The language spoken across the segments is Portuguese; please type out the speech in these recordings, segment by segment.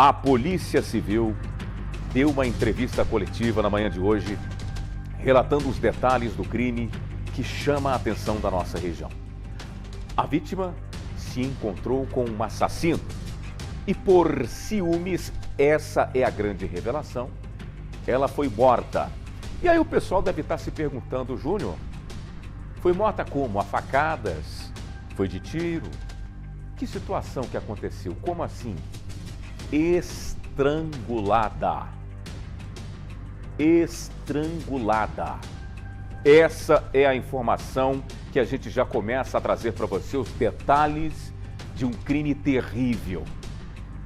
A Polícia Civil deu uma entrevista coletiva na manhã de hoje, relatando os detalhes do crime que chama a atenção da nossa região. A vítima se encontrou com um assassino e, por ciúmes, essa é a grande revelação, ela foi morta. E aí o pessoal deve estar se perguntando, Júnior, foi morta como? A facadas? Foi de tiro? Que situação que aconteceu? Como assim? Estrangulada. Estrangulada. Essa é a informação que a gente já começa a trazer para você, os detalhes de um crime terrível.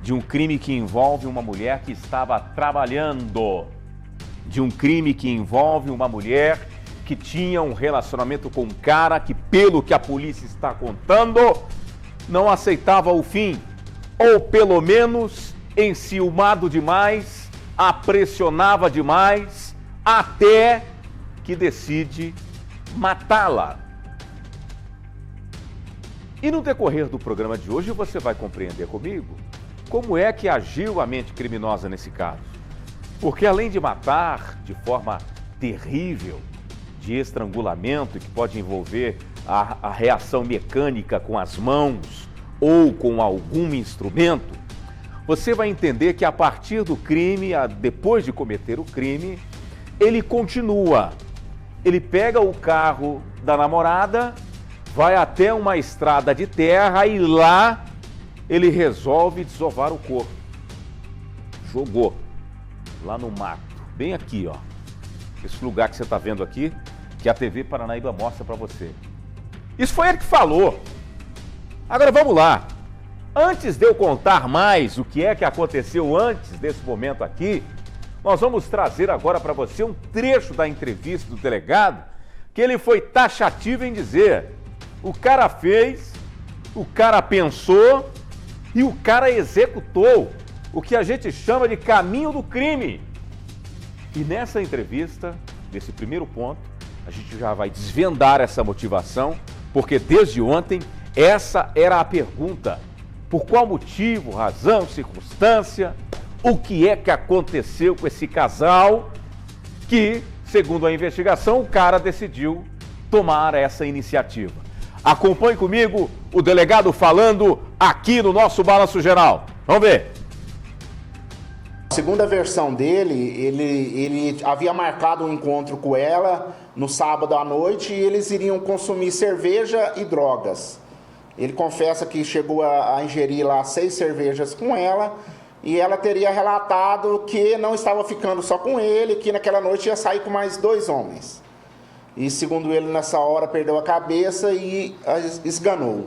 De um crime que envolve uma mulher que estava trabalhando. De um crime que envolve uma mulher que tinha um relacionamento com um cara que, pelo que a polícia está contando, não aceitava o fim. Ou pelo menos enciumado demais, a pressionava demais, até que decide matá-la. E no decorrer do programa de hoje você vai compreender comigo como é que agiu a mente criminosa nesse caso. Porque além de matar de forma terrível, de estrangulamento, que pode envolver a reação mecânica com as mãos ou com algum instrumento, você vai entender que a partir do crime, depois de cometer o crime, ele continua. Ele pega o carro da namorada, vai até uma estrada de terra e lá ele resolve desovar o corpo. Jogou lá no mato, bem aqui, ó. Esse lugar que você está vendo aqui, que a TV Paranaíba mostra para você. Isso foi ele que falou. Agora vamos lá. Antes de eu contar mais o que é que aconteceu antes desse momento aqui, nós vamos trazer agora para você um trecho da entrevista do delegado, que ele foi taxativo em dizer: o cara fez, o cara pensou e o cara executou, o que a gente chama de caminho do crime. E nessa entrevista, nesse primeiro ponto, a gente já vai desvendar essa motivação, porque desde ontem essa era a pergunta. Por qual motivo, razão, circunstância, o que é que aconteceu com esse casal que, segundo a investigação, o cara decidiu tomar essa iniciativa. Acompanhe comigo o delegado falando aqui no nosso Balanço Geral. Vamos ver. Segundo a versão dele, ele havia marcado um encontro com ela no sábado à noite e eles iriam consumir cerveja e drogas. Ele confessa que chegou a ingerir lá 6 cervejas com ela e ela teria relatado que não estava ficando só com ele, que naquela noite ia sair com mais 2 homens. E segundo ele, nessa hora perdeu a cabeça e esganou.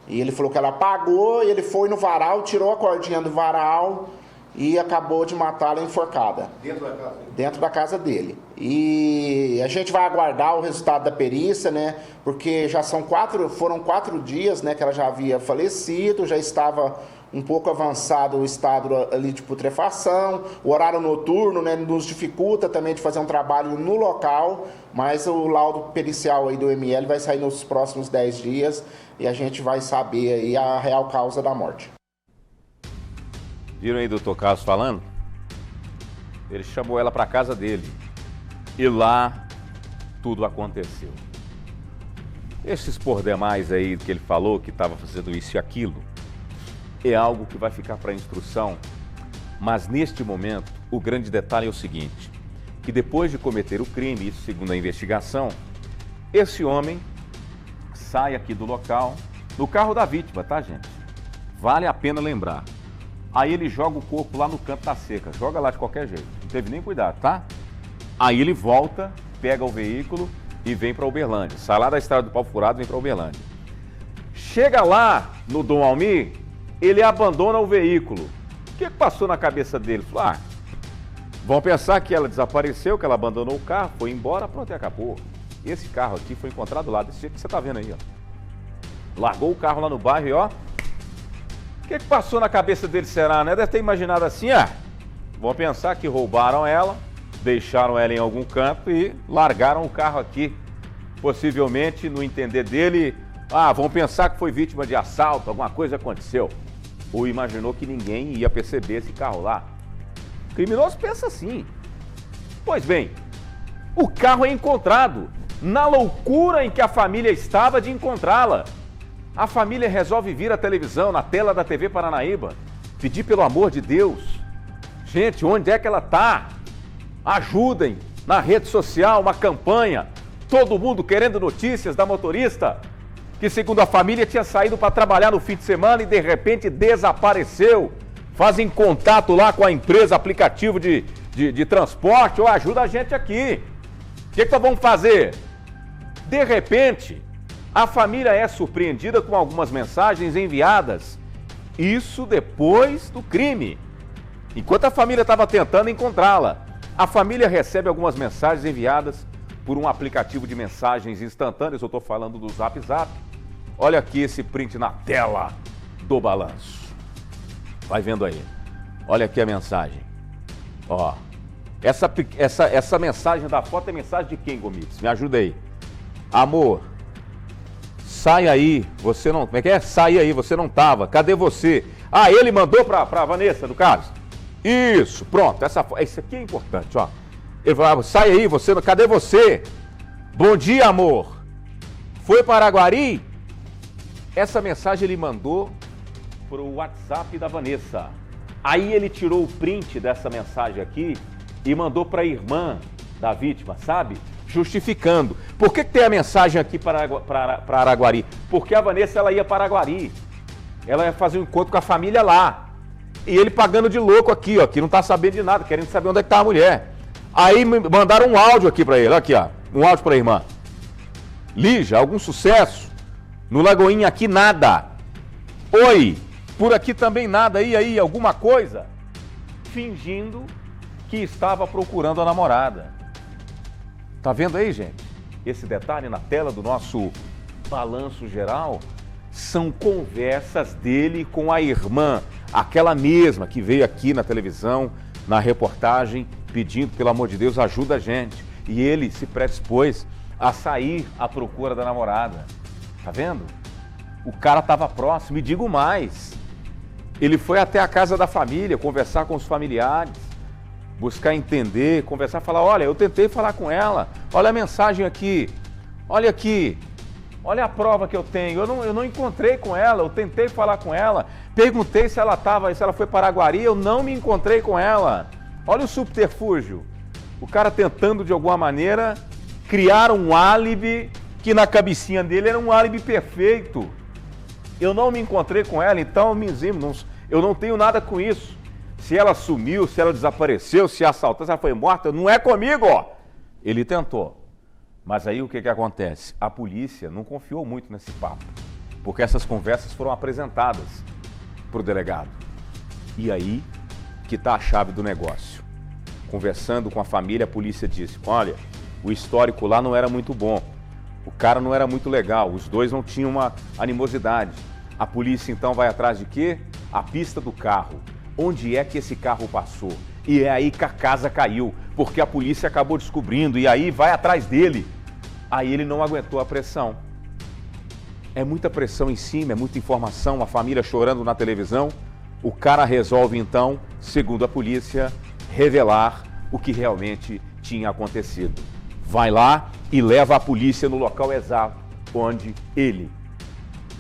E ele falou que ela apagou, ele foi no varal, tirou a cordinha do varal e acabou de matá-la enforcada. Dentro da casa dele? Dentro da casa dele. E a gente vai aguardar o resultado da perícia, né? Porque já foram 4 dias, né, que ela já havia falecido, já estava um pouco avançado o estado ali de putrefação, o horário noturno, né, nos dificulta também de fazer um trabalho no local, mas o laudo pericial aí do ML vai sair nos próximos 10 dias e a gente vai saber aí a real causa da morte. Viram aí o doutor Carlos falando? Ele chamou ela para a casa dele e lá tudo aconteceu. Esses por demais aí que ele falou que estava fazendo isso e aquilo é algo que vai ficar para instrução, mas neste momento o grande detalhe é o seguinte, que depois de cometer o crime, isso segundo a investigação, esse homem sai aqui do local, no carro da vítima, tá, gente? Vale a pena lembrar. Aí ele joga o corpo lá no canto da seca, joga lá de qualquer jeito, não teve nem cuidado, tá? Aí ele volta, pega o veículo e vem para Uberlândia, sai lá da estrada do Pau Furado e vem para Uberlândia. Chega lá no Dom Almir, ele abandona o veículo. O que passou na cabeça dele? Falou, vão pensar que ela desapareceu, que ela abandonou o carro, foi embora, pronto, e acabou. Esse carro aqui foi encontrado lá, desse jeito que você tá vendo aí, ó. Largou o carro lá no bairro e ó, o que passou na cabeça dele, será, né? Deve ter imaginado assim, vão pensar que roubaram ela, deixaram ela em algum canto e largaram o carro aqui. Possivelmente, no entender dele, vão pensar que foi vítima de assalto, alguma coisa aconteceu. Ou imaginou que ninguém ia perceber esse carro lá? O criminoso pensa assim. Pois bem, o carro é encontrado na loucura em que a família estava de encontrá-la. A família resolve vir à televisão, na tela da TV Paranaíba, pedir pelo amor de Deus. Gente, onde é que ela está? Ajudem, na rede social, uma campanha. Todo mundo querendo notícias da motorista, que segundo a família tinha saído para trabalhar no fim de semana e de repente desapareceu. Fazem contato lá com a empresa, aplicativo de transporte, ou ajuda a gente aqui. O que nós vamos fazer? De repente, a família é surpreendida com algumas mensagens enviadas. Isso depois do crime. Enquanto a família estava tentando encontrá-la, a família recebe algumas mensagens enviadas por um aplicativo de mensagens instantâneas. Eu estou falando do Zap Zap. Olha aqui esse print na tela do balanço. Vai vendo aí. Olha aqui a mensagem. Ó. Essa mensagem da foto é mensagem de quem, Gomides? Me ajuda aí. Amor, sai aí, você não... Como é que é? Sai aí, você não tava. Cadê você? Ah, ele mandou pra Vanessa, no caso? Isso, pronto. Isso aqui é importante, ó. Ele falava, sai aí, você... Cadê você? Bom dia, amor. Foi para Araguari? Essa mensagem ele mandou pro WhatsApp da Vanessa. Aí ele tirou o print dessa mensagem aqui e mandou para a irmã da vítima, sabe? Justificando. Por que tem a mensagem aqui para Araguari? Porque a Vanessa ela ia para Araguari. Ela ia fazer um encontro com a família lá. E ele pagando de louco aqui, ó, que não tá sabendo de nada, querendo saber onde é que tá a mulher. Aí mandaram um áudio aqui para ele, olha aqui, ó. Um áudio para a irmã. Lígia, algum sucesso? No Lagoinha aqui nada. Oi, por aqui também nada. E aí, alguma coisa? Fingindo que estava procurando a namorada. Tá vendo aí, gente? Esse detalhe na tela do nosso balanço geral são conversas dele com a irmã, aquela mesma que veio aqui na televisão, na reportagem, pedindo, pelo amor de Deus, ajuda a gente. E ele se predispôs a sair à procura da namorada. Tá vendo? O cara estava próximo, e digo mais, ele foi até a casa da família, conversar com os familiares, buscar entender, conversar, falar, olha, eu tentei falar com ela, olha a mensagem aqui, olha aqui, olha a prova que eu tenho, eu não encontrei com ela, eu tentei falar com ela, perguntei se ela foi para Araguari, eu não me encontrei com ela. Olha o subterfúgio, o cara tentando de alguma maneira criar um álibi que na cabecinha dele era um álibi perfeito. Eu não me encontrei com ela, então eu não tenho nada com isso. Se ela sumiu, se ela desapareceu, se assaltou, se ela foi morta, não é comigo, ó. Ele tentou. Mas aí o que acontece? A polícia não confiou muito nesse papo, porque essas conversas foram apresentadas para o delegado. E aí que está a chave do negócio. Conversando com a família, a polícia disse, olha, o histórico lá não era muito bom. O cara não era muito legal, os dois não tinham uma animosidade. A polícia então vai atrás de quê? A pista do carro. Onde é que esse carro passou? E é aí que a casa caiu, porque a polícia acabou descobrindo e aí vai atrás dele. Aí ele não aguentou a pressão. É muita pressão em cima, é muita informação, a família chorando na televisão. O cara resolve então, segundo a polícia, revelar o que realmente tinha acontecido. Vai lá e leva a polícia no local exato onde ele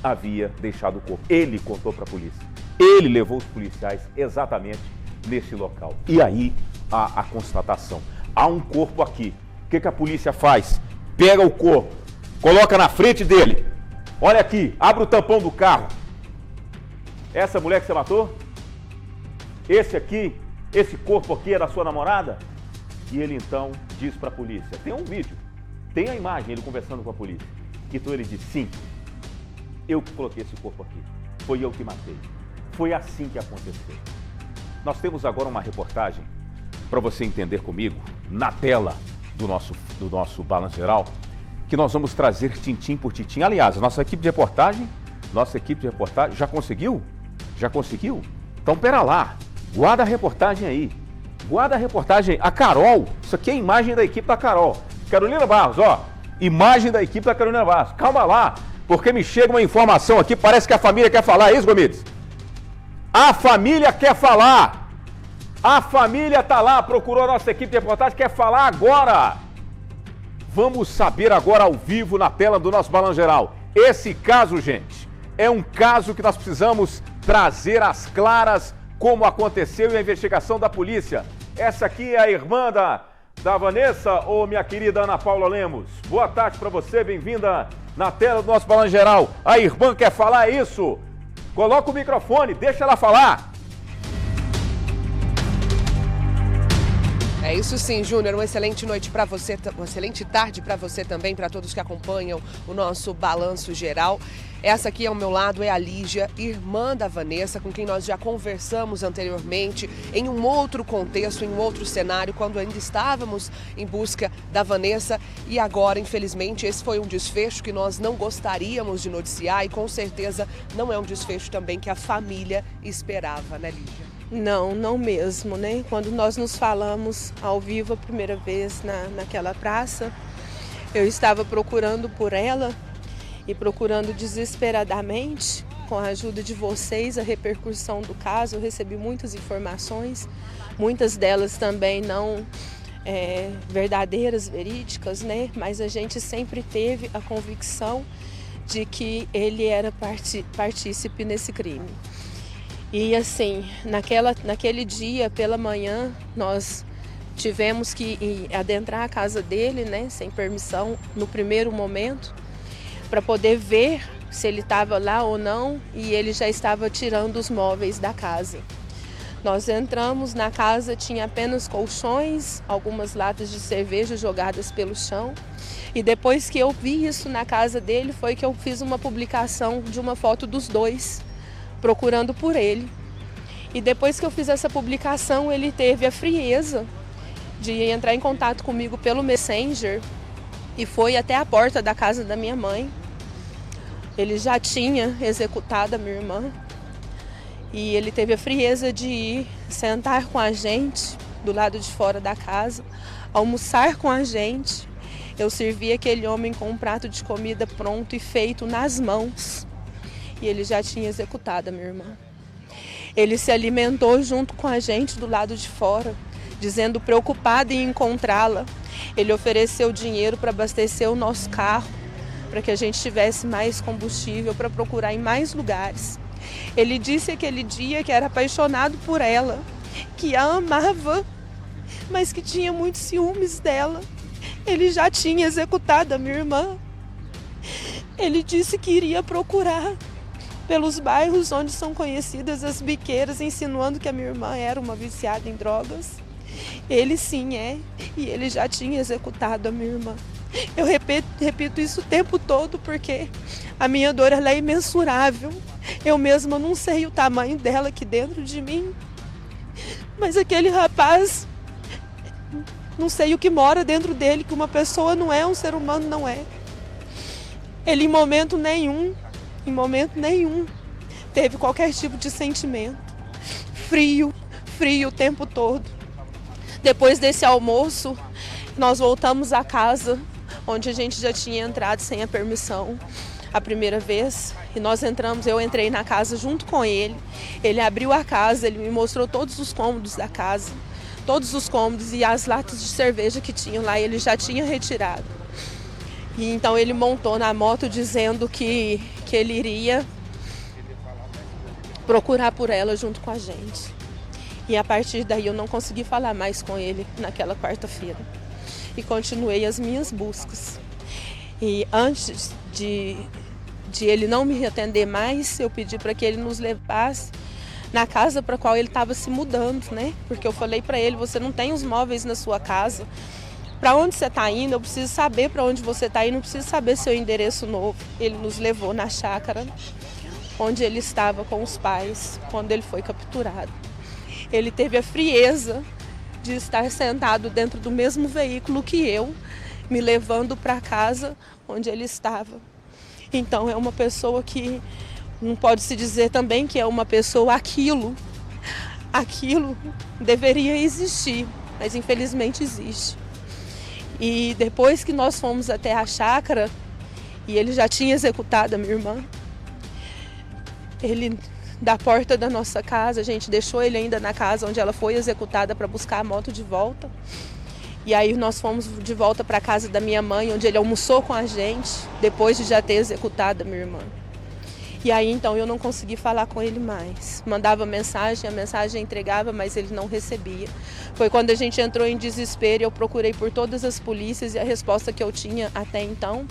havia deixado o corpo. Ele contou para a polícia. Ele levou os policiais exatamente nesse local. E aí a constatação. Há um corpo aqui. O que a polícia faz? Pega o corpo, coloca na frente dele. Olha aqui, abre o tampão do carro. Essa mulher que você matou? Esse aqui, esse corpo aqui é da sua namorada? E ele então diz para a polícia, tem um vídeo, tem a imagem, ele conversando com a polícia. Então ele diz, sim, eu que coloquei esse corpo aqui, foi eu que matei. Foi assim que aconteceu. Nós temos agora uma reportagem para você entender comigo, na tela do nosso Balanço Geral, que nós vamos trazer tintim por tintim. Aliás, nossa equipe de reportagem já conseguiu? Já conseguiu? Então pera lá, guarda a reportagem aí. Guarda a reportagem, a Carol, isso aqui é a imagem da equipe da Carol. Carolina Barros, ó, imagem da equipe da Carolina Barros. Calma lá, porque me chega uma informação aqui, parece que a família quer falar, é isso, Gomides? A família quer falar. A família está lá, procurou a nossa equipe de reportagem, quer falar agora. Vamos saber agora ao vivo na tela do nosso Balanço Geral. Esse caso, gente, é um caso que nós precisamos trazer às claras como aconteceu e a investigação da polícia. Essa aqui é a irmã da Vanessa, ou minha querida Ana Paula Lemos. Boa tarde para você, bem-vinda na tela do nosso Balanço Geral. A irmã quer falar isso? Coloca o microfone, deixa ela falar. É isso sim, Júnior. Uma excelente noite para você, uma excelente tarde para você também, para todos que acompanham o nosso Balanço Geral. Essa aqui ao meu lado é a Lígia, irmã da Vanessa, com quem nós já conversamos anteriormente em um outro contexto, em um outro cenário, quando ainda estávamos em busca da Vanessa. E agora, infelizmente, esse foi um desfecho que nós não gostaríamos de noticiar e com certeza não é um desfecho também que a família esperava, né, Lígia? Não mesmo, né? Quando nós nos falamos ao vivo a primeira vez naquela praça, eu estava procurando por ela e procurando desesperadamente, com a ajuda de vocês, a repercussão do caso. Eu recebi muitas informações, muitas delas também não verdadeiras, verídicas, né? Mas a gente sempre teve a convicção de que ele era partícipe nesse crime. E assim, naquele dia, pela manhã, nós tivemos que adentrar a casa dele, né, sem permissão, no primeiro momento, para poder ver se ele estava lá ou não, e ele já estava tirando os móveis da casa. Nós entramos na casa, tinha apenas colchões, algumas latas de cerveja jogadas pelo chão. E depois que eu vi isso na casa dele, foi que eu fiz uma publicação de uma foto dos dois, procurando por ele. E depois que eu fiz essa publicação, ele teve a frieza de entrar em contato comigo pelo Messenger e foi até a porta da casa da minha mãe. Ele já tinha executado a minha irmã e ele teve a frieza de ir sentar com a gente do lado de fora da casa, almoçar com a gente. Eu servi aquele homem com um prato de comida pronto e feito nas mãos. E ele já tinha executado a minha irmã. Ele se alimentou junto com a gente do lado de fora, dizendo preocupado em encontrá-la. Ele ofereceu dinheiro para abastecer o nosso carro, para que a gente tivesse mais combustível para procurar em mais lugares. Ele disse aquele dia que era apaixonado por ela, que a amava, mas que tinha muitos ciúmes dela. Ele já tinha executado a minha irmã. Ele disse que iria procurar pelos bairros onde são conhecidas as biqueiras, insinuando que a minha irmã era uma viciada em drogas. Ele sim é, e ele já tinha executado a minha irmã. Eu repito isso o tempo todo porque a minha dor ela é imensurável. Eu mesma não sei o tamanho dela aqui dentro de mim. Mas aquele rapaz, não sei o que mora dentro dele, que uma pessoa não é, um ser humano não é. Ele em momento nenhum, teve qualquer tipo de sentimento. Frio o tempo todo. Depois desse almoço, nós voltamos à casa, onde a gente já tinha entrado sem a permissão a primeira vez. E eu entrei na casa junto com ele. Ele abriu a casa, ele me mostrou todos os cômodos da casa. Todos os cômodos e as latas de cerveja que tinham lá, ele já tinha retirado. E então ele montou na moto dizendo que ele iria procurar por ela junto com a gente. E a partir daí eu não consegui falar mais com ele naquela quarta-feira. E continuei as minhas buscas. E antes de ele não me atender mais, eu pedi para que ele nos levasse na casa para a qual ele estava se mudando, né? Porque eu falei para ele, você não tem os móveis na sua casa. Para onde você está indo? Eu preciso saber para onde você está indo, eu preciso saber seu endereço novo. Ele nos levou na chácara, onde ele estava com os pais, quando ele foi capturado. Ele teve a frieza de estar sentado dentro do mesmo veículo que eu, me levando para casa onde ele estava. Então é uma pessoa que não pode se dizer também que é uma pessoa aquilo deveria existir, mas infelizmente existe. E depois que nós fomos até a chácara, e ele já tinha executado a minha irmã, ele da porta da nossa casa, a gente deixou ele ainda na casa onde ela foi executada para buscar a moto de volta. E aí nós fomos de volta para a casa da minha mãe, onde ele almoçou com a gente, depois de já ter executado a minha irmã. E aí então eu não consegui falar com ele mais. Mandava mensagem, a mensagem entregava, mas ele não recebia. Foi quando a gente entrou em desespero e eu procurei por todas as polícias e a resposta que eu tinha até então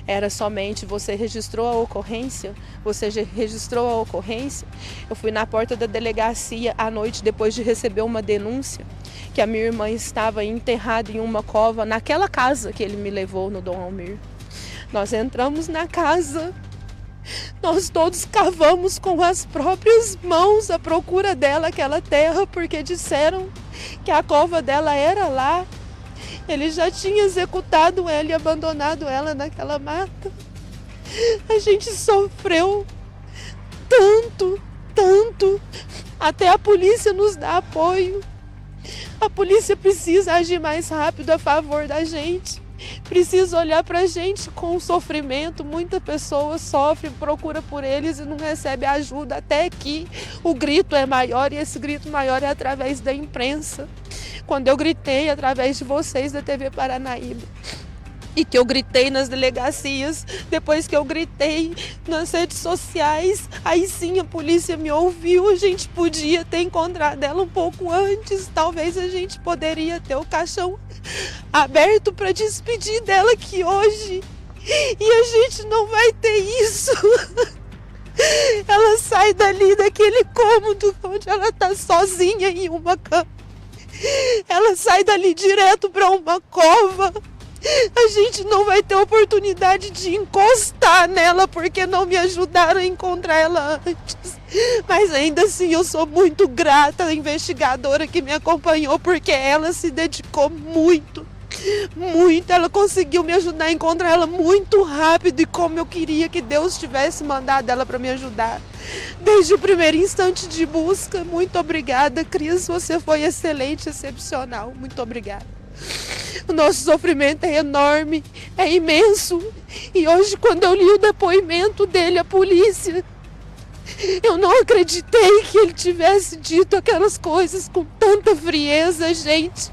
era somente: você registrou a ocorrência? Você registrou a ocorrência? Eu fui na porta da delegacia à noite depois de receber uma denúncia que a minha irmã estava enterrada em uma cova naquela casa que ele me levou no Dom Almir. Nós entramos na casa. Nós todos cavamos com as próprias mãos a procura dela, aquela terra, porque disseram que a cova dela era lá. Ele já tinha executado ela e abandonado ela naquela mata. A gente sofreu tanto, até a polícia nos dá apoio. A polícia precisa agir mais rápido a favor da gente. Precisa olhar pra gente com sofrimento. Muita pessoa sofre, procura por eles e não recebe ajuda, até que o grito é maior, e esse grito maior é através da imprensa. Quando eu gritei através de vocês da TV Paranaíba, e que eu gritei nas delegacias, depois que eu gritei nas redes sociais, aí sim a polícia me ouviu. A gente podia ter encontrado ela um pouco antes, talvez a gente poderia ter o caixão aberto para despedir dela aqui hoje, e a gente não vai ter isso. Ela sai dali daquele cômodo onde ela está sozinha em uma cama, ela sai dali direto para uma cova. A gente não vai ter oportunidade de encostar nela porque não me ajudaram a encontrar ela antes. Mas ainda assim eu sou muito grata à investigadora que me acompanhou, porque ela se dedicou muito. Ela conseguiu me ajudar a encontrar ela muito rápido, e como eu queria que Deus tivesse mandado ela para me ajudar desde o primeiro instante de busca. Muito obrigada, Cris, você foi excelente, excepcional, muito obrigada. O nosso sofrimento é enorme, é imenso, e hoje, quando eu li o depoimento dele à polícia, eu não acreditei que ele tivesse dito aquelas coisas com tanta frieza. Gente,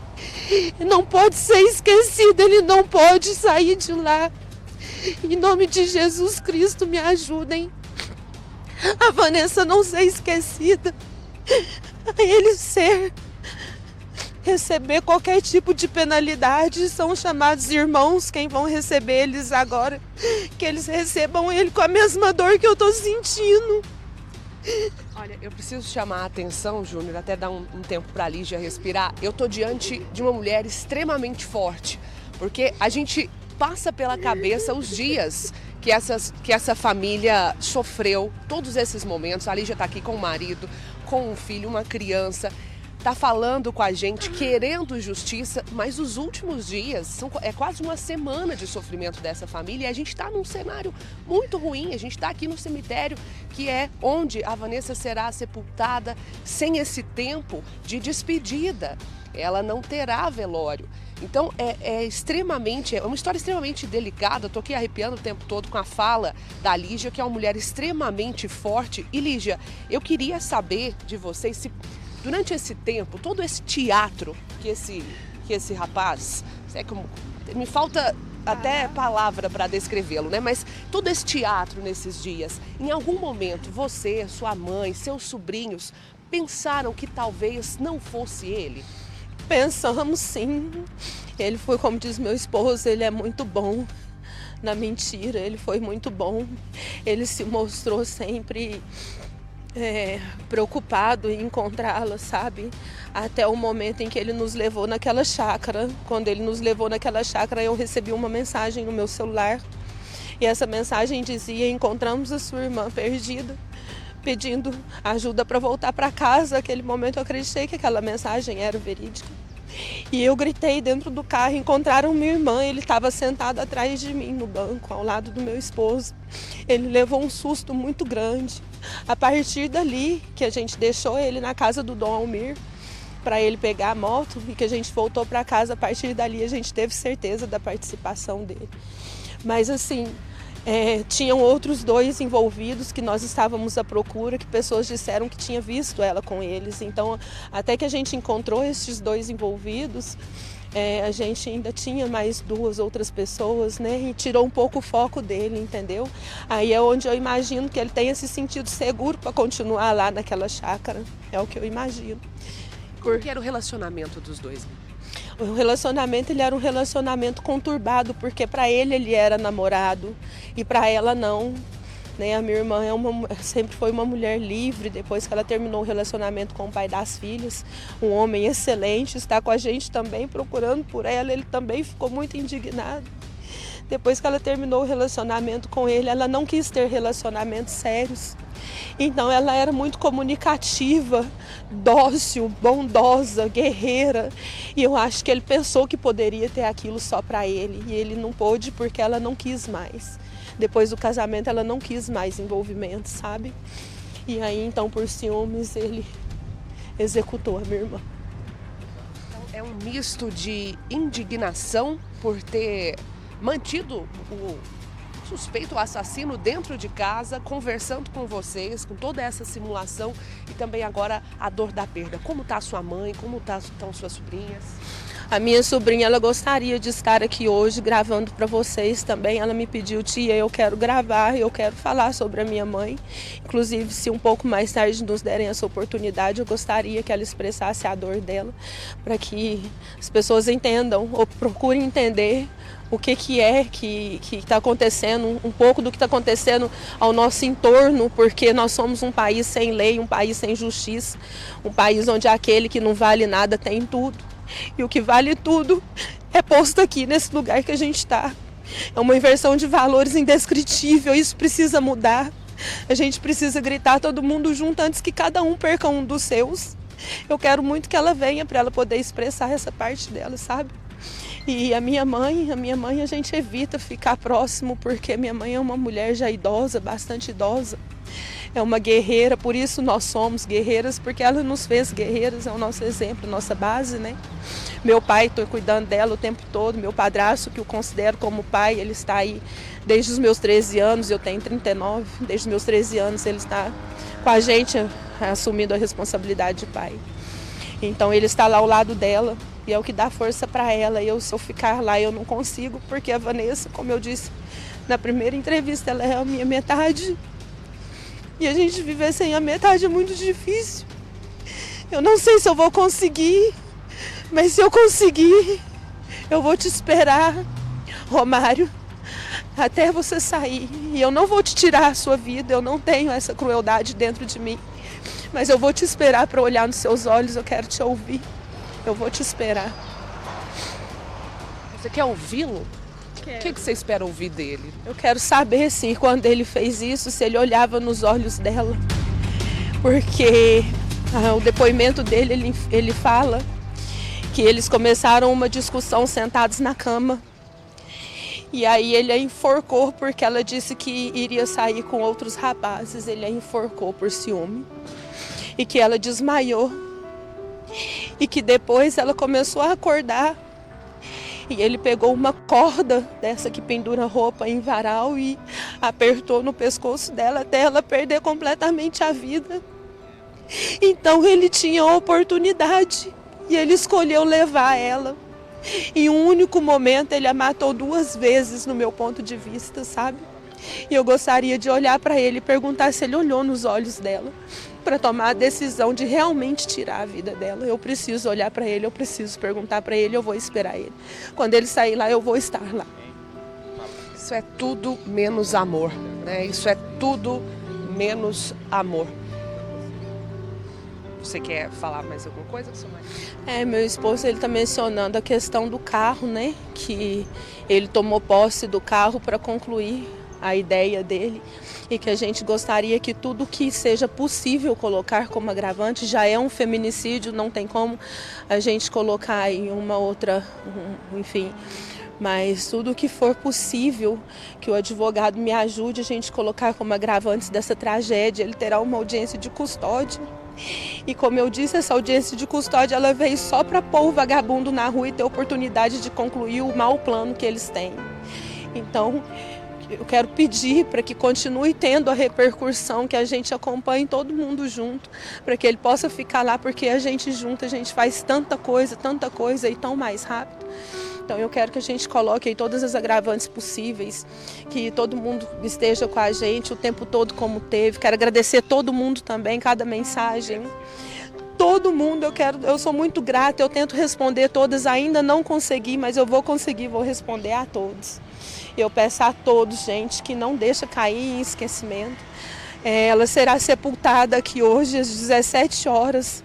não pode ser esquecido, ele não pode sair de lá. Em nome de Jesus Cristo, me ajudem a Vanessa não ser esquecida, a ele receber qualquer tipo de penalidade. São chamados irmãos quem vão receber eles agora, que eles recebam ele com a mesma dor que eu tô sentindo. Olha, eu preciso chamar a atenção, Júnior, até dar um tempo para a Lígia respirar. Eu tô diante de uma mulher extremamente forte, porque a gente passa pela cabeça os dias que essa família sofreu, todos esses momentos. A Lígia está aqui com o marido, com um filho, uma criança, está falando com a gente, querendo justiça, mas os últimos dias, é quase uma semana de sofrimento dessa família, e a gente está num cenário muito ruim. A gente está aqui no cemitério, que é onde a Vanessa será sepultada, sem esse tempo de despedida. Ela não terá velório. Então é uma história extremamente delicada. Estou aqui arrepiando o tempo todo com a fala da Lígia, que é uma mulher extremamente forte. E Lígia, eu queria saber de vocês se durante esse tempo, todo esse teatro que esse rapaz, me falta até palavra para descrevê-lo, né? Mas todo esse teatro nesses dias, em algum momento você, sua mãe, seus sobrinhos pensaram que talvez não fosse ele? Pensamos sim. Ele foi, como diz meu esposo, ele é muito bom na mentira, ele foi muito bom. Ele se mostrou sempre preocupado em encontrá-la, sabe? Até o momento em que ele nos levou naquela chácara. Quando ele nos levou naquela chácara, eu recebi uma mensagem no meu celular. E essa mensagem dizia: encontramos a sua irmã perdida, pedindo ajuda para voltar para casa. Naquele momento eu acreditei que aquela mensagem era verídica. E eu gritei dentro do carro: encontraram minha irmã. Ele estava sentado atrás de mim no banco, ao lado do meu esposo. Ele levou um susto muito grande. A partir dali, que a gente deixou ele na casa do Dom Almir para ele pegar a moto, e que a gente voltou para casa, a partir dali a gente teve certeza da participação dele. Mas assim, Tinham outros 2 envolvidos que nós estávamos à procura, que pessoas disseram que tinha visto ela com eles. Então, até que a gente encontrou esses 2 envolvidos, a gente ainda tinha mais 2 outras pessoas, né? E tirou um pouco o foco dele, entendeu? Aí é onde eu imagino que ele tenha se sentido seguro para continuar lá naquela chácara. É o que eu imagino. Como que era o relacionamento dos 2? O relacionamento, ele era um relacionamento conturbado, porque para ele era namorado e para ela não. Né? A minha irmã sempre foi uma mulher livre. Depois que ela terminou o relacionamento com o pai das filhas, um homem excelente, está com a gente também procurando por ela. Ele também ficou muito indignado. Depois que ela terminou o relacionamento com ele, ela não quis ter relacionamentos sérios. Então ela era muito comunicativa, dócil, bondosa, guerreira. E eu acho que ele pensou que poderia ter aquilo só para ele. E ele não pôde porque ela não quis mais. Depois do casamento ela não quis mais envolvimento, sabe? E aí então por ciúmes ele executou a minha irmã. Então, é um misto de indignação por ter mantido o suspeito, o assassino dentro de casa, conversando com vocês, com toda essa simulação e também agora a dor da perda. Como está sua mãe? Como estão suas sobrinhas? A minha sobrinha, ela gostaria de estar aqui hoje gravando para vocês também. Ela me pediu, tia, eu quero gravar, eu quero falar sobre a minha mãe. Inclusive, se um pouco mais tarde nos derem essa oportunidade, eu gostaria que ela expressasse a dor dela, para que as pessoas entendam ou procurem entender o que está acontecendo, um pouco do que está acontecendo ao nosso entorno, porque nós somos um país sem lei, um país sem justiça, um país onde aquele que não vale nada tem tudo. E o que vale tudo é posto aqui nesse lugar que a gente está. É uma inversão de valores indescritível, isso precisa mudar. A gente precisa gritar todo mundo junto antes que cada um perca um dos seus. Eu quero muito que ela venha para ela poder expressar essa parte dela, sabe? E a minha mãe a gente evita ficar próximo, porque minha mãe é uma mulher já idosa, bastante idosa. É uma guerreira, por isso nós somos guerreiras, porque ela nos fez guerreiras, é o nosso exemplo, nossa base, né? Meu pai, estou cuidando dela o tempo todo, meu padrasto, que eu considero como pai, ele está aí desde os meus 13 anos, eu tenho 39, desde os meus 13 anos ele está com a gente, assumindo a responsabilidade de pai. Então ele está lá ao lado dela e é o que dá força para ela. Se eu ficar lá eu não consigo, porque a Vanessa, como eu disse na primeira entrevista, ela é a minha metade. E a gente viver sem a metade é muito difícil. Eu não sei se eu vou conseguir, mas se eu conseguir, eu vou te esperar, Romário, até você sair. E eu não vou te tirar a sua vida, eu não tenho essa crueldade dentro de mim. Mas eu vou te esperar para olhar nos seus olhos, eu quero te ouvir. Eu vou te esperar. Você quer ouvi-lo? O que você espera ouvir dele? Eu quero saber, sim, quando ele fez isso, se ele olhava nos olhos dela. Porque o depoimento dele, ele fala que eles começaram uma discussão sentados na cama. E aí ele a enforcou porque ela disse que iria sair com outros rapazes. Ele a enforcou por ciúme. E que ela desmaiou. E que depois ela começou a acordar. E ele pegou uma corda dessa que pendura roupa em varal e apertou no pescoço dela até ela perder completamente a vida. Então ele tinha a oportunidade e ele escolheu levar ela. Em um único momento ele a matou 2 vezes no meu ponto de vista, sabe? E eu gostaria de olhar para ele e perguntar se ele olhou nos olhos dela para tomar a decisão de realmente tirar a vida dela. Eu preciso olhar para ele, eu preciso perguntar para ele, eu vou esperar ele. Quando ele sair lá, eu vou estar lá. Isso é tudo menos amor, né? Isso é tudo menos amor. Você quer falar mais alguma coisa, sua mãe? Meu esposo, ele está mencionando a questão do carro, né? Que ele tomou posse do carro para concluir a ideia dele e que a gente gostaria que tudo que seja possível colocar como agravante, já é um feminicídio, não tem como a gente colocar em uma outra, enfim, mas tudo que for possível que o advogado me ajude a gente colocar como agravantes dessa tragédia. Ele terá uma audiência de custódia. E como eu disse, essa audiência de custódia ela veio só para pôr o vagabundo na rua e ter oportunidade de concluir o mau plano que eles têm. Então, eu quero pedir para que continue tendo a repercussão, que a gente acompanhe todo mundo junto, para que ele possa ficar lá, porque a gente junto, a gente faz tanta coisa e tão mais rápido. Então eu quero que a gente coloque aí todas as agravantes possíveis, que todo mundo esteja com a gente o tempo todo como teve. Quero agradecer todo mundo também, cada mensagem. Todo mundo, eu sou muito grata, eu tento responder todas, ainda não consegui, mas eu vou conseguir, vou responder a todos. Eu peço a todos, gente, que não deixa cair em esquecimento. Ela será sepultada aqui hoje às 17 horas,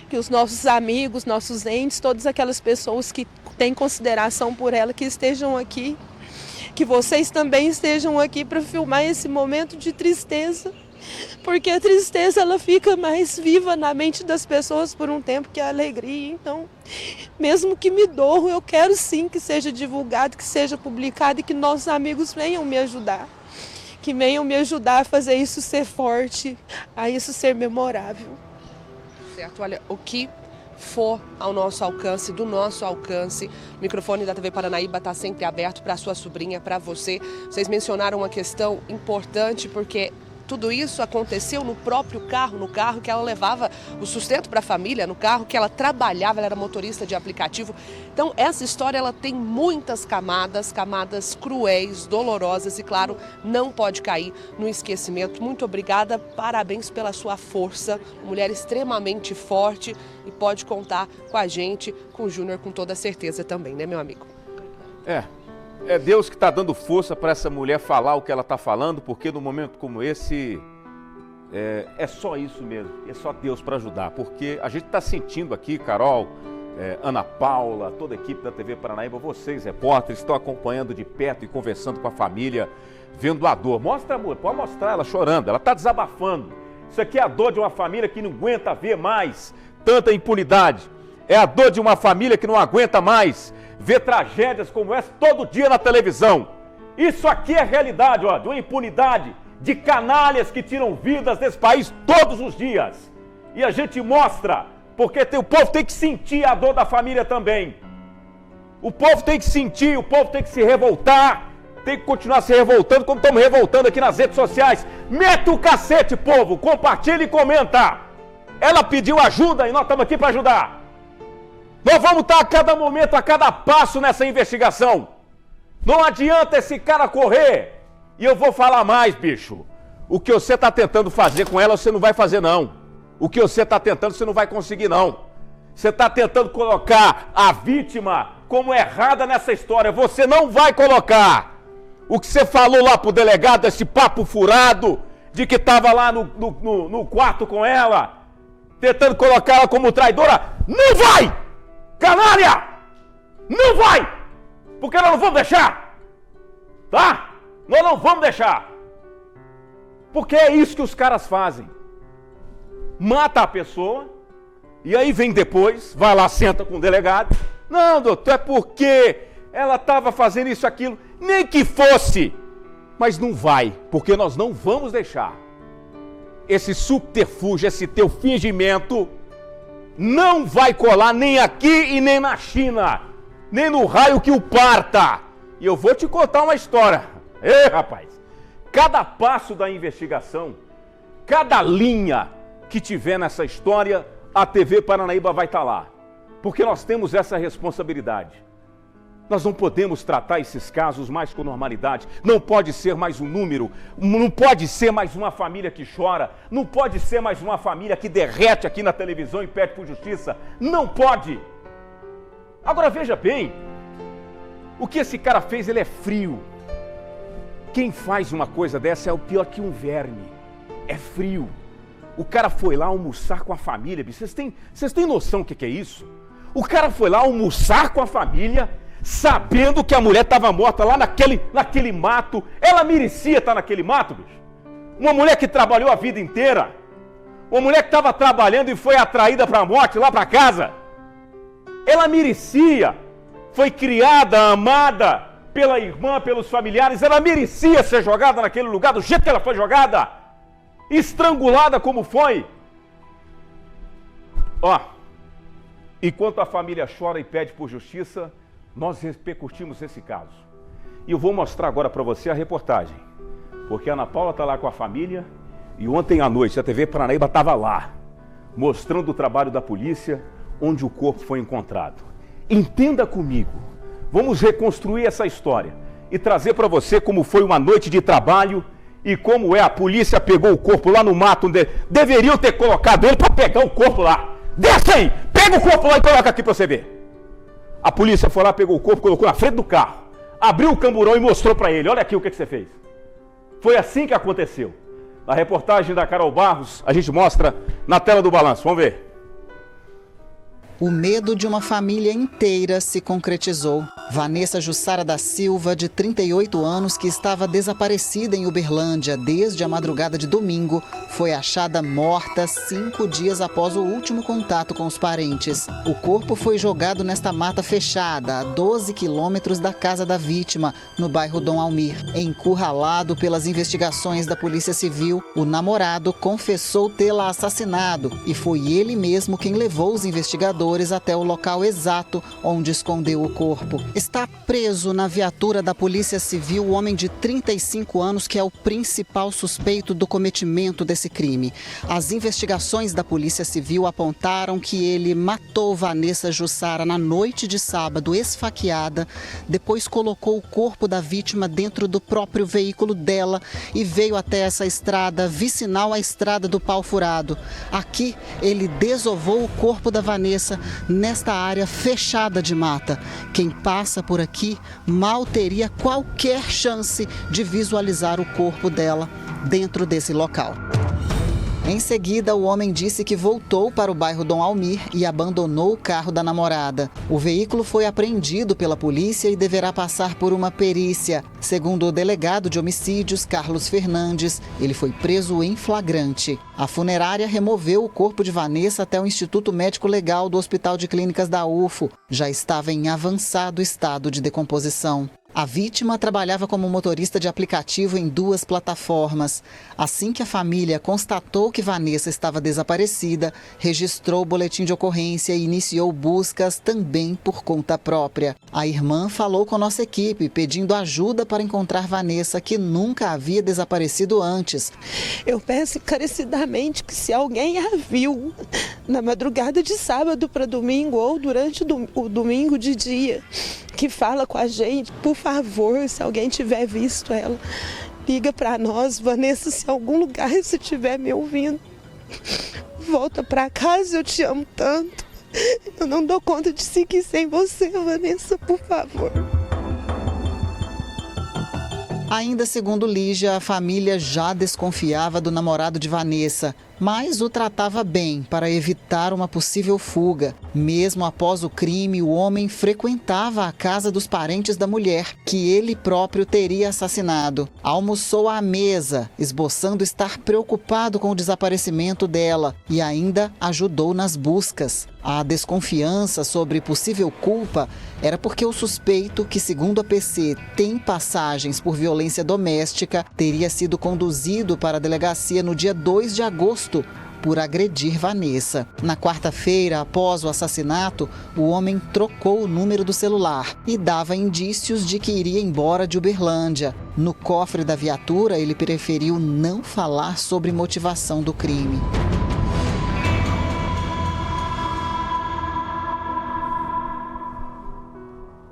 que os nossos amigos, nossos entes, todas aquelas pessoas que têm consideração por ela, que estejam aqui, que vocês também estejam aqui para filmar esse momento de tristeza. Porque a tristeza ela fica mais viva na mente das pessoas por um tempo que a alegria. Então, mesmo que me doa, eu quero sim que seja divulgado, que seja publicado e que nossos amigos venham me ajudar. Que venham me ajudar a fazer isso ser forte, a isso ser memorável. Certo, olha, o que for ao nosso alcance, do nosso alcance, o microfone da TV Paranaíba está sempre aberto para a sua sobrinha, para você. Vocês mencionaram uma questão importante, porque tudo isso aconteceu no próprio carro, no carro que ela levava o sustento para a família, no carro que ela trabalhava, ela era motorista de aplicativo. Então, essa história ela tem muitas camadas, camadas cruéis, dolorosas e, claro, não pode cair no esquecimento. Muito obrigada, parabéns pela sua força, mulher extremamente forte e pode contar com a gente, com o Júnior, com toda certeza também, né, meu amigo? É Deus que está dando força para essa mulher falar o que ela está falando, porque num momento como esse, é só isso mesmo, é só Deus para ajudar, porque a gente está sentindo aqui, Carol, Ana Paula, toda a equipe da TV Paranaíba, vocês, repórteres, estão acompanhando de perto e conversando com a família, vendo a dor. Mostra, amor, pode mostrar ela chorando, ela está desabafando. Isso aqui é a dor de uma família que não aguenta ver mais tanta impunidade. É a dor de uma família que não aguenta mais ver tragédias como essa todo dia na televisão. Isso aqui é a realidade, ó, de uma impunidade, de canalhas que tiram vidas desse país todos os dias. E a gente mostra, porque o povo tem que sentir a dor da família também. O povo tem que sentir, o povo tem que se revoltar, tem que continuar se revoltando como estamos revoltando aqui nas redes sociais. Mete o cacete, povo, compartilha e comenta. Ela pediu ajuda e nós estamos aqui para ajudar. Nós vamos estar a cada momento, a cada passo nessa investigação. Não adianta esse cara correr. E eu vou falar mais, bicho. O que você está tentando fazer com ela, você não vai fazer, não. O que você está tentando, você não vai conseguir, não. Você está tentando colocar a vítima como errada nessa história. Você não vai colocar. O que você falou lá pro delegado, esse papo furado, de que estava lá no quarto com ela, tentando colocar ela como traidora, não vai! Canalha! Não vai! Porque nós não vamos deixar! Tá? Nós não vamos deixar! Porque é isso que os caras fazem. Mata a pessoa, e aí vem depois, vai lá, senta com o delegado. Não, doutor, é porque ela estava fazendo isso, aquilo. Nem que fosse! Mas não vai, porque nós não vamos deixar. Esse subterfúgio, esse teu fingimento não vai colar nem aqui e nem na China, nem no raio que o parta. E eu vou te contar uma história. Ei, rapaz, cada passo da investigação, cada linha que tiver nessa história, a TV Paranaíba vai estar lá. Porque nós temos essa responsabilidade. Nós não podemos tratar esses casos mais com normalidade. Não pode ser mais um número, não pode ser mais uma família que chora, não pode ser mais uma família que derrete aqui na televisão e pede por justiça. Não pode. Agora veja bem, o que esse cara fez, ele é frio. Quem faz uma coisa dessa é o pior que um verme. É frio. O cara foi lá almoçar com a família. Vocês têm noção do que é isso? O cara foi lá almoçar com a família, sabendo que a mulher estava morta lá naquele mato. Ela merecia estar naquele mato, bicho. Uma mulher que trabalhou a vida inteira. Uma mulher que estava trabalhando e foi atraída para a morte lá para casa. Ela merecia. Foi criada, amada pela irmã, pelos familiares. Ela merecia ser jogada naquele lugar do jeito que ela foi jogada. Estrangulada como foi. Ó, enquanto a família chora e pede por justiça, nós repercutimos esse caso. E eu vou mostrar agora para você a reportagem. Porque a Ana Paula está lá com a família e ontem à noite a TV Paranaíba estava lá, mostrando o trabalho da polícia, onde o corpo foi encontrado. Entenda comigo, vamos reconstruir essa história e trazer para você como foi uma noite de trabalho e como a polícia pegou o corpo lá no mato, onde deveriam ter colocado ele para pegar o corpo lá. Desce aí, pega o corpo lá e coloca aqui para você ver. A polícia foi lá, pegou o corpo, colocou na frente do carro, abriu o camburão e mostrou para ele, olha aqui o que você fez. Foi assim que aconteceu. Na reportagem da Carol Barros, a gente mostra na tela do Balanço. Vamos ver. O medo de uma família inteira se concretizou. Vanessa Jussara da Silva, de 38 anos, que estava desaparecida em Uberlândia desde a madrugada de domingo, foi achada morta 5 dias após o último contato com os parentes. O corpo foi jogado nesta mata fechada, a 12 quilômetros da casa da vítima, no bairro Dom Almir. Encurralado pelas investigações da Polícia Civil, o namorado confessou tê-la assassinado e foi ele mesmo quem levou os investigadores até o local exato onde escondeu o corpo. Está preso na viatura da Polícia Civil o homem de 35 anos que é o principal suspeito do cometimento desse crime. As investigações da Polícia Civil apontaram que ele matou Vanessa Jussara na noite de sábado, esfaqueada, depois colocou o corpo da vítima dentro do próprio veículo dela e veio até essa estrada, vicinal à estrada do Pau Furado. Aqui, ele desovou o corpo da Vanessa nesta área fechada de mata. Quem passa por aqui mal teria qualquer chance de visualizar o corpo dela dentro desse local. Em seguida, o homem disse que voltou para o bairro Dom Almir e abandonou o carro da namorada. O veículo foi apreendido pela polícia e deverá passar por uma perícia. Segundo o delegado de homicídios, Carlos Fernandes, ele foi preso em flagrante. A funerária removeu o corpo de Vanessa até o Instituto Médico Legal do Hospital de Clínicas da UFO. Já estava em avançado estado de decomposição. A vítima trabalhava como motorista de aplicativo em 2 plataformas. Assim que a família constatou que Vanessa estava desaparecida, registrou o boletim de ocorrência e iniciou buscas também por conta própria. A irmã falou com nossa equipe, pedindo ajuda para encontrar Vanessa, que nunca havia desaparecido antes. Eu peço encarecidamente que se alguém a viu na madrugada de sábado para domingo ou durante o domingo de dia, que fala com a gente, por favor, se alguém tiver visto ela, liga para nós. Vanessa, se em algum lugar você estiver me ouvindo, volta para casa, eu te amo tanto. Eu não dou conta de seguir sem você, Vanessa, por favor. Ainda segundo Lígia, a família já desconfiava do namorado de Vanessa, mas o tratava bem para evitar uma possível fuga. Mesmo após o crime, o homem frequentava a casa dos parentes da mulher, que ele próprio teria assassinado. Almoçou à mesa, esboçando estar preocupado com o desaparecimento dela, e ainda ajudou nas buscas. A desconfiança sobre possível culpa era porque o suspeito, que segundo a PC tem passagens por violência doméstica, teria sido conduzido para a delegacia no dia 2 de agosto por agredir Vanessa. Na quarta-feira, após o assassinato, o homem trocou o número do celular e dava indícios de que iria embora de Uberlândia. No cofre da viatura, ele preferiu não falar sobre motivação do crime.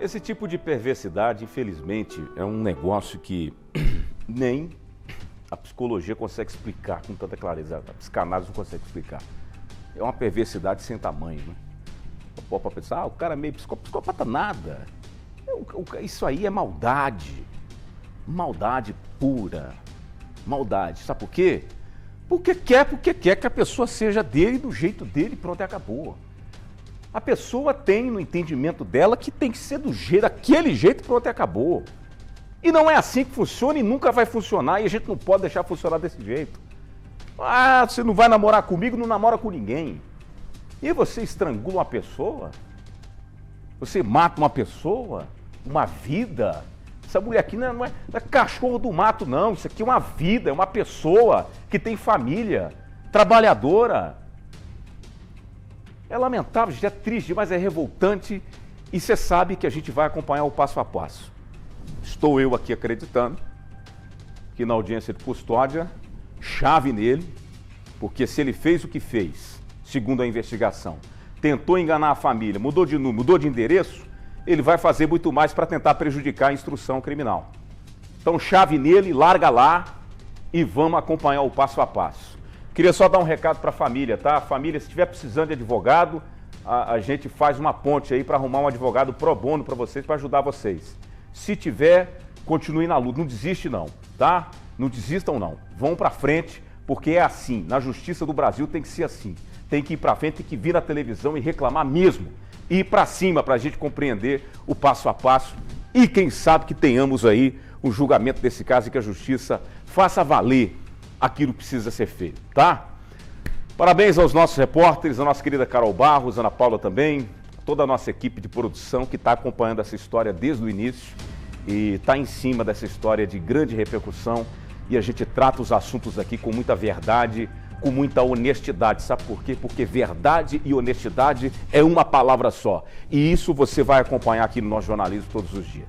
Esse tipo de perversidade, infelizmente, é um negócio que nem a psicologia consegue explicar com tanta clareza. A psicanálise não consegue explicar. É uma perversidade sem tamanho, né? Pode pensar, o cara é meio psicopata nada. Isso aí é maldade. Maldade pura. Maldade. Sabe por quê? Porque quer que a pessoa seja dele, do jeito dele, pronto, e acabou. A pessoa tem no entendimento dela que tem que ser daquele jeito, pronto, e acabou. E não é assim que funciona e nunca vai funcionar, e a gente não pode deixar funcionar desse jeito. Ah, você não vai namorar comigo, não namora com ninguém. E você estrangula uma pessoa? Você mata uma pessoa? Uma vida? Essa mulher aqui não é cachorro do mato, não. Isso aqui é uma vida, é uma pessoa que tem família, trabalhadora. É lamentável, é triste, mas é revoltante. E você sabe que a gente vai acompanhar o passo a passo. estou eu aqui acreditando que na audiência de custódia, chave nele, porque se ele fez o que fez, segundo a investigação, tentou enganar a família, mudou de número, mudou de endereço, ele vai fazer muito mais para tentar prejudicar a instrução criminal. Então, chave nele, larga lá e vamos acompanhar o passo a passo. Queria só dar um recado para a família, tá? Família, se estiver precisando de advogado, a gente faz uma ponte aí para arrumar um advogado pro bono para vocês, para ajudar vocês. Se tiver, continue na luta, não desiste não, tá? Não desistam não, vão para frente, porque é assim, na justiça do Brasil tem que ser assim. Tem que ir para frente, tem que vir na televisão e reclamar mesmo. Ir para cima para a gente compreender o passo a passo e quem sabe que tenhamos aí o julgamento desse caso e que a justiça faça valer aquilo que precisa ser feito, tá? Parabéns aos nossos repórteres, a nossa querida Carol Barros, Ana Paula também, toda a nossa equipe de produção que está acompanhando essa história desde o início e está em cima dessa história de grande repercussão e a gente trata os assuntos aqui com muita verdade, com muita honestidade. Sabe por quê? Porque verdade e honestidade é uma palavra só. E isso você vai acompanhar aqui no nosso jornalismo todos os dias.